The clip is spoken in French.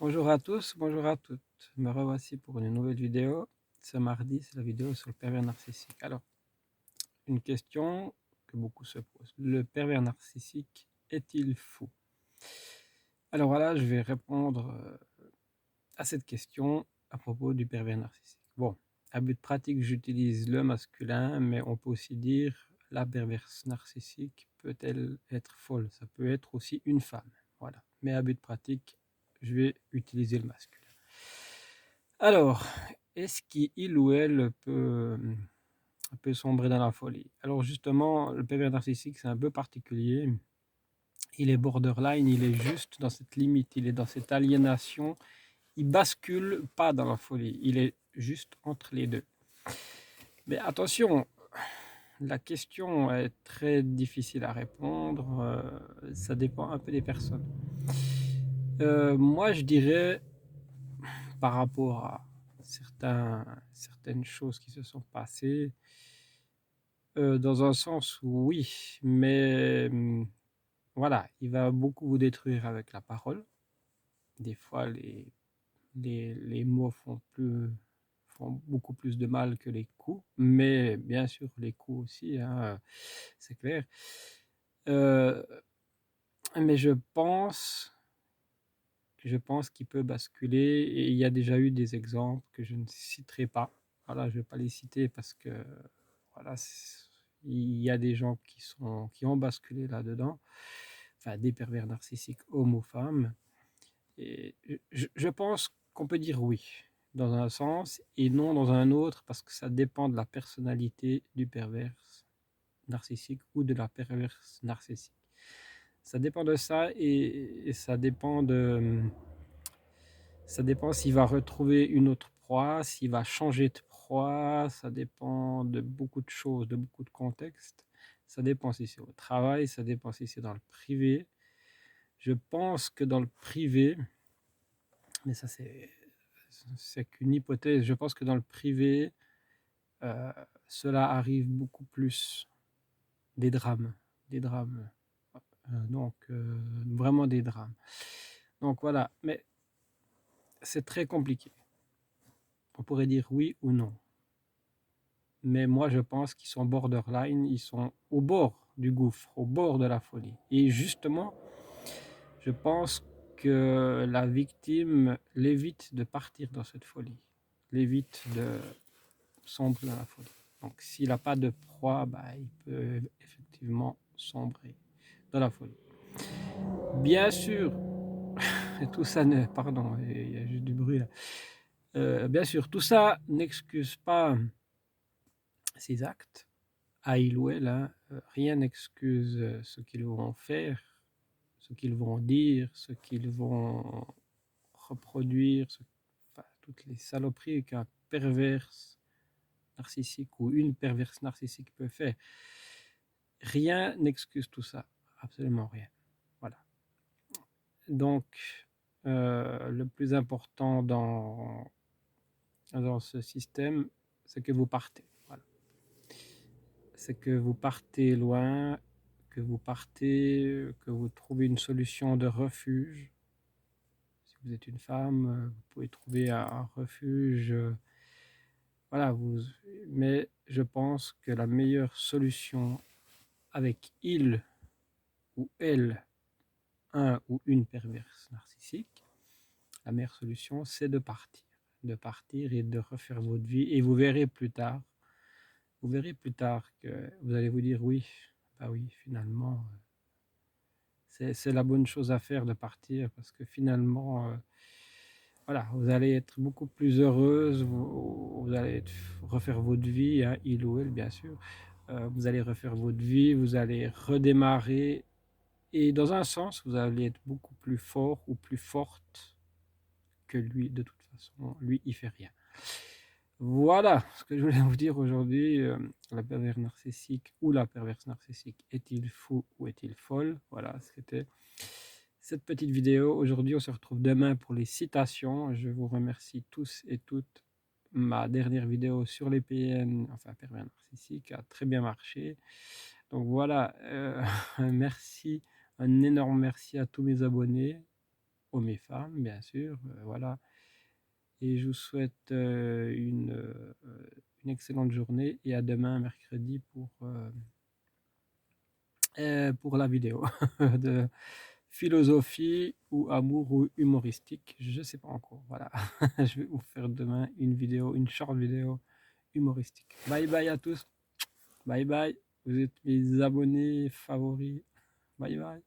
Bonjour à tous, bonjour à toutes. Me revoici pour une nouvelle vidéo. Ce mardi, c'est la vidéo sur le pervers narcissique. Alors, une question que beaucoup se posent. Le pervers narcissique est-il fou? Alors voilà, je vais répondre à cette question à propos du pervers narcissique. Bon, à but pratique, j'utilise le masculin, mais on peut aussi dire la perverse narcissique peut-elle être folle? Ça peut être aussi une femme. Voilà. Mais à but pratique, je vais utiliser le masculin. Alors, est-ce qu'il ou elle peut sombrer dans la folie? Alors justement, le pervers narcissique, c'est un peu particulier. Il est borderline, il est juste dans cette limite, il est dans cette aliénation. Il bascule pas dans la folie, il est juste entre les deux. Mais attention, la question est très difficile à répondre, ça dépend un peu des personnes. Moi, je dirais, par rapport à certaines choses qui se sont passées, dans un sens, oui, mais voilà, il va beaucoup vous détruire avec la parole. Des fois, les mots font beaucoup plus de mal que les coups, mais bien sûr, les coups aussi, hein, c'est clair. Euh, mais je pense qu'il peut basculer, et il y a déjà eu des exemples que je ne citerai pas. Voilà, je ne vais pas les citer parce que voilà, il y a des gens qui ont basculé là-dedans, enfin des pervers narcissiques hommes ou femmes. Et je pense qu'on peut dire oui dans un sens et non dans un autre parce que ça dépend de la personnalité du pervers narcissique ou de la perverse narcissique. Ça dépend de ça et ça dépend s'il va retrouver une autre proie, s'il va changer de proie, ça dépend de beaucoup de choses, de beaucoup de contextes. Ça dépend si c'est au travail, ça dépend si c'est dans le privé. Je pense que dans le privé, mais ça c'est qu'une hypothèse, je pense que dans le privé, euh, cela arrive beaucoup plus des drames, des drames. Donc vraiment des drames. Donc voilà, mais c'est très compliqué. On pourrait dire oui ou non. Mais moi, je pense qu'ils sont borderline, ils sont au bord du gouffre, au bord de la folie. Et justement, je pense que la victime l'évite de partir dans cette folie, l'évite de sombrer dans la folie. Donc, s'il n'a pas de proie, bah, il peut effectivement sombrer dans la folie. Bien sûr, tout ça ne... Pardon, il y a juste du bruit là. Bien sûr, tout ça n'excuse pas ses actes à il ou elle, hein. Rien n'excuse ce qu'ils vont faire, ce qu'ils vont dire, ce qu'ils vont reproduire, enfin, toutes les saloperies qu'un perverse narcissique ou une perverse narcissique peut faire. Rien n'excuse tout ça, absolument rien. Voilà. Donc, le plus important dans ce système, c'est que vous partez. Voilà. C'est que vous partez loin, que vous trouvez une solution de refuge. Si vous êtes une femme, vous pouvez trouver un refuge. Voilà, mais je pense que la meilleure solution avec il ou elle, un ou une perverse narcissique, la meilleure solution, c'est de partir. De partir et de refaire votre vie. Et vous verrez plus tard que vous allez vous dire oui, bah oui, finalement, c'est la bonne chose à faire de partir parce que finalement, voilà, vous allez être beaucoup plus heureuse, vous allez refaire votre vie, hein, il ou elle, bien sûr. Vous allez refaire votre vie, vous allez redémarrer. Et dans un sens, vous allez être beaucoup plus fort ou plus forte que lui. De toute façon, lui, il fait rien. Voilà ce que je voulais vous dire aujourd'hui. La perverse narcissique ou la perverse narcissique, est-il fou ou est-il folle? Voilà, c'était cette petite vidéo. Aujourd'hui, on se retrouve demain pour les citations. Je vous remercie tous et toutes. Ma dernière vidéo sur les PN, enfin pervers narcissique, a très bien marché. Donc voilà, merci, un énorme merci à tous mes abonnés. hommes et femmes, bien sûr, voilà. Et je vous souhaite une excellente journée et à demain, mercredi, pour la vidéo de philosophie ou amour ou humoristique, je ne sais pas encore. Voilà, je vais vous faire demain une vidéo, une short vidéo humoristique. Bye bye à tous. Bye bye. Vous êtes mes abonnés favoris. Bye bye.